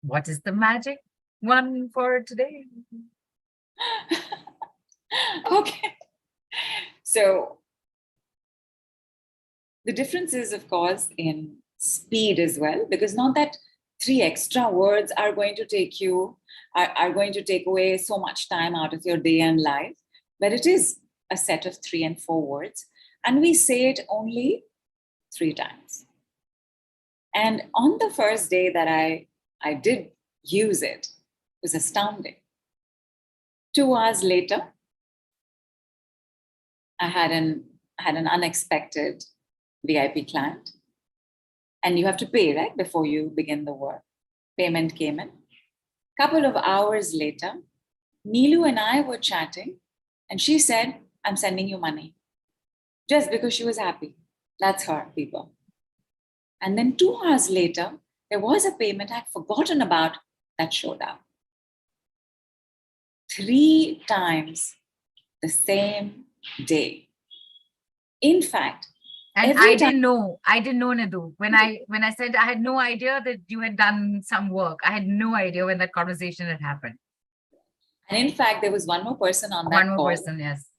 What is the magic one for today? Okay. So the difference is, of course, in speed as well, because not that 3 extra words are going to take you, are going to take away so much time out of your day and life, but it is a set of 3 and 4 words, and we say it only 3 times. And on the first day that I did use it, it was astounding. 2 hours later, I had an unexpected VIP client. And you have to pay, right, before you begin the work. Payment came in. Couple of hours later, Neelu and I were chatting, and she said, I'm sending you money. Just because she was happy. That's her, people. And then 2 hours later, there was a payment I'd forgotten about that showed up. 3 times the same day. In fact, and I didn't know, Nidhu. When I said I had no idea that you had done some work, I had no idea when that conversation had happened. And in fact, there was one more person on that One more call. person, yes.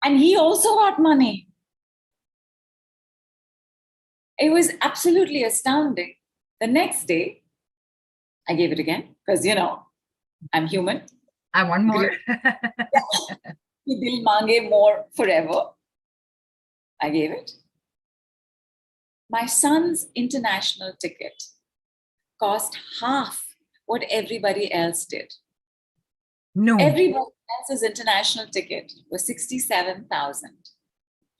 And he also got money. It was absolutely astounding. The next day, I gave it again because, I'm human. I want more. Dil mange more forever. I gave it. My son's international ticket cost half what everybody else did. No. Everybody else's international ticket was 67,000.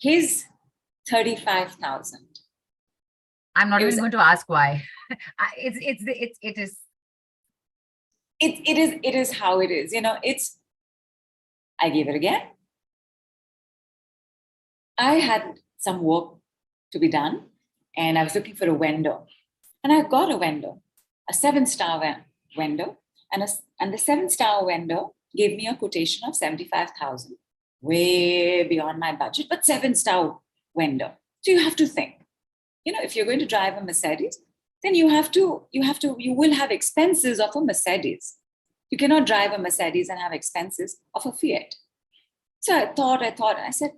His 35,000. I'm not even going to ask why. It is how it is. I gave it again. I had some work to be done, and I was looking for a vendor. And I got a vendor, a 7-star vendor, and the 7-star vendor gave me a quotation of 75,000, way beyond my budget, but 7-star vendor. So you have to think, if you're going to drive a Mercedes, then you will have expenses of a Mercedes. You cannot drive a Mercedes and have expenses of a Fiat. So I thought, and I said,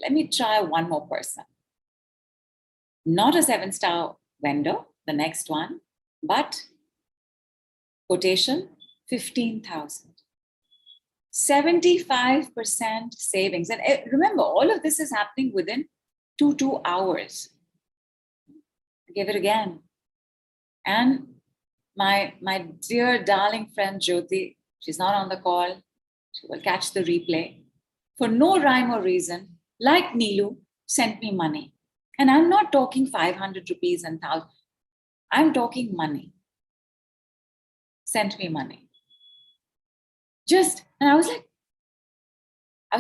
let me try one more person. Not a 7-star vendor, the next one, but quotation 15,000. 75% savings. And remember, all of this is happening within 2 hours. I gave it again. And my dear darling friend Jyoti, she's not on the call. She will catch the replay. For no rhyme or reason, like Neelu, sent me money. And I'm not talking 500 rupees and 1,000. I'm talking money. Sent me money. And I was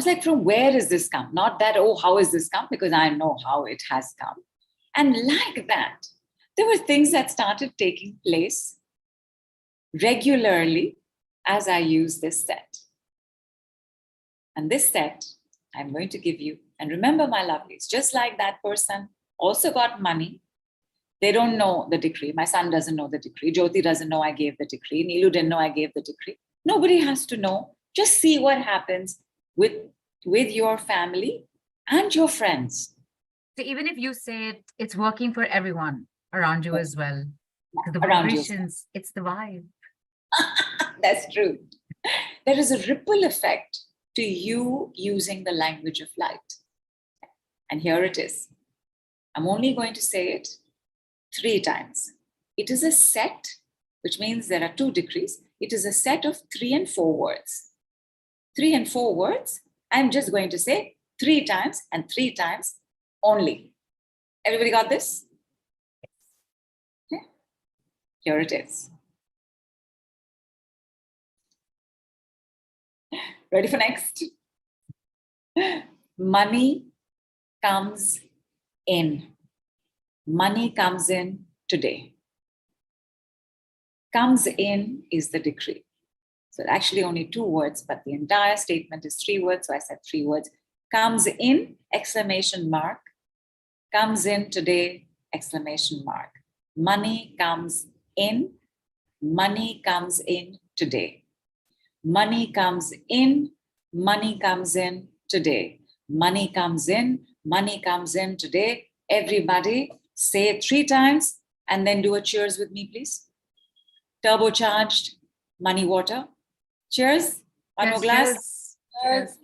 like, from where is this come? Not that, how is this come? Because I know how it has come. And like that, there were things that started taking place regularly as I use this set. And this set, I'm going to give you. And remember, my lovelies, just like that person also got money, they don't know the decree. My son doesn't know the decree. Jyoti doesn't know I gave the decree. Neelu didn't know I gave the decree. Nobody has to know. Just see what happens with your family and your friends. So even if you say it's working for everyone around you as well, the around vibrations, it's the vibe. That's true. There is a ripple effect to you using the language of light. And here it is. I'm only going to say it 3 times. It is a set, which means there are 2 decrees. It is a set of 3 and 4 words. 3 and 4 words, I'm just going to say 3 times and 3 times only. Everybody got this? Okay. Here it is. Ready for next? Money comes in. Money comes in today. Comes in is the decree. So actually only 2 words, but the entire statement is 3 words. So I said 3 words. Comes in, exclamation mark. Comes in today, exclamation mark. Money comes in money comes in today. Money comes in, money comes in today. Money comes in, money comes in today. Everybody say it 3 times and then do a cheers with me, please. Turbocharged money water. Cheers. One more Yes, glass. cheers. Cheers.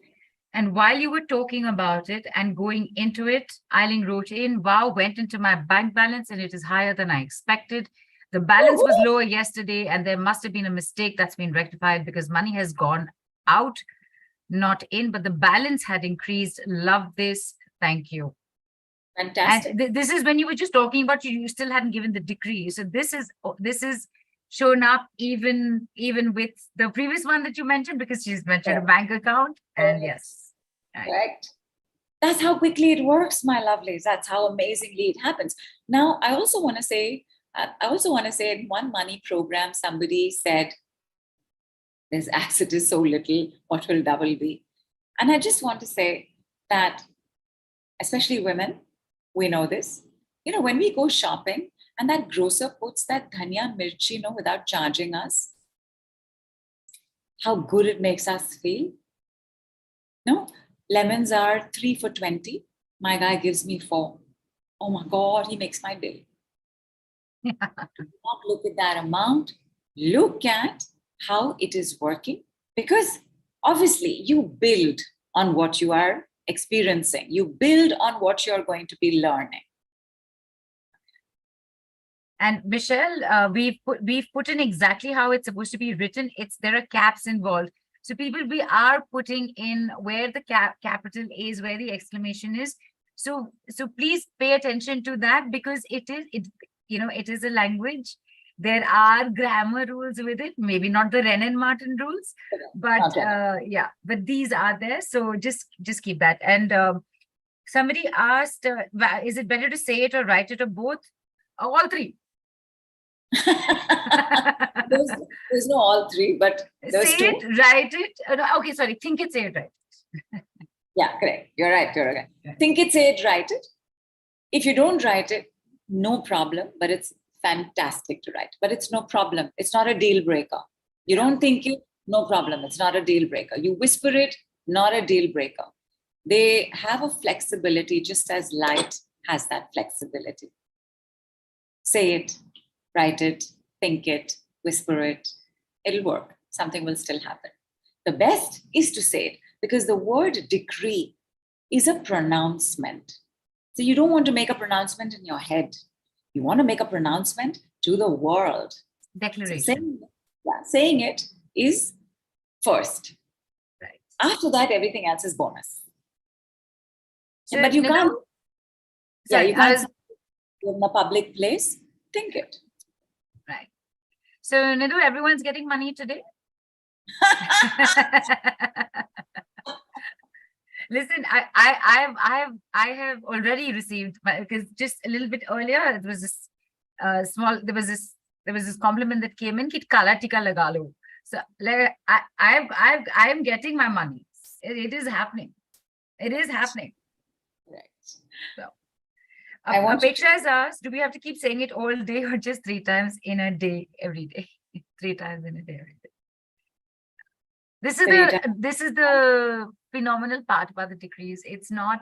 And while you were talking about it and going into it, Eileen wrote in, wow, went into my bank balance and it is higher than I expected. The balance was lower yesterday and there must have been a mistake that's been rectified because money has gone out, not in, but the balance had increased. Love this. Thank you. Fantastic. And this is when you were just talking about you still hadn't given the decree. So this is shown up even with the previous one that you mentioned, because she's mentioned a bank account. And yes. Correct. That's how quickly it works, my lovelies. That's how amazingly it happens. Now, I also want to say in one money program, somebody said, this asset is so little, what will double be? And I just want to say that, especially women, we know this. When we go shopping and that grocer puts that dhania mirchi, without charging us, how good it makes us feel. No, lemons are 3 for 20. My guy gives me 4. Oh my God, he makes my day. Do not look at that amount. Look at how it is working, because obviously you build on what you are experiencing. You build on what you're going to be learning. And Michelle, we've put in exactly how it's supposed to be written. There are caps involved. So people, we are putting in where the capital is, where the exclamation is. So please pay attention to that, because it is a language. There are grammar rules with it, maybe not the Wren and Martin rules, but yeah, but these are there. So just keep that. And somebody asked, is it better to say it or write it or both? All three. there's no all three, but there's say 2. it, write it. Okay, sorry, think it, say it, right. Yeah, correct. You're right. Okay. Think it, say it, write it. If you don't write it, no problem, but it's fantastic to write. But it's no problem. It's not a deal breaker. You don't think it, no problem. It's not a deal breaker. You whisper it, not a deal breaker. They have a flexibility just as light has that flexibility. Say it, write it, think it, whisper it. It'll work. Something will still happen. The best is to say it, because the word decree is a pronouncement. So you don't want to make a pronouncement in your head. You want to make a pronouncement to the world. Declaration. So saying it is first. Right. After that, everything else is bonus. So, but you can't. Sorry, you can't in a public place. Think it. Right. So, Nidhu, everyone's getting money today. Listen, I have already received, because just a little bit earlier it was this there was this compliment that came in, kit kala tika laga lo. So like I am getting my money. It is happening. It is happening. Right. So Apeksha has asked, do we have to keep saying it all day or just 3 times in a day every day? 3 times in a day every day. This is the phenomenal part about the decrees. It's not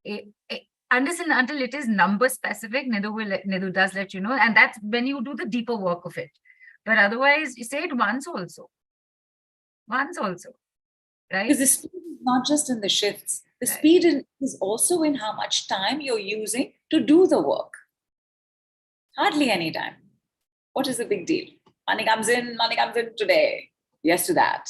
until it is number specific. Nidhu does let you know, and that's when you do the deeper work of it. But otherwise, you say it once also, right? Because the speed is not just in the shifts. The speed is also in how much time you're using to do the work. Hardly any time. What is the big deal? Money comes in today. Yes to that.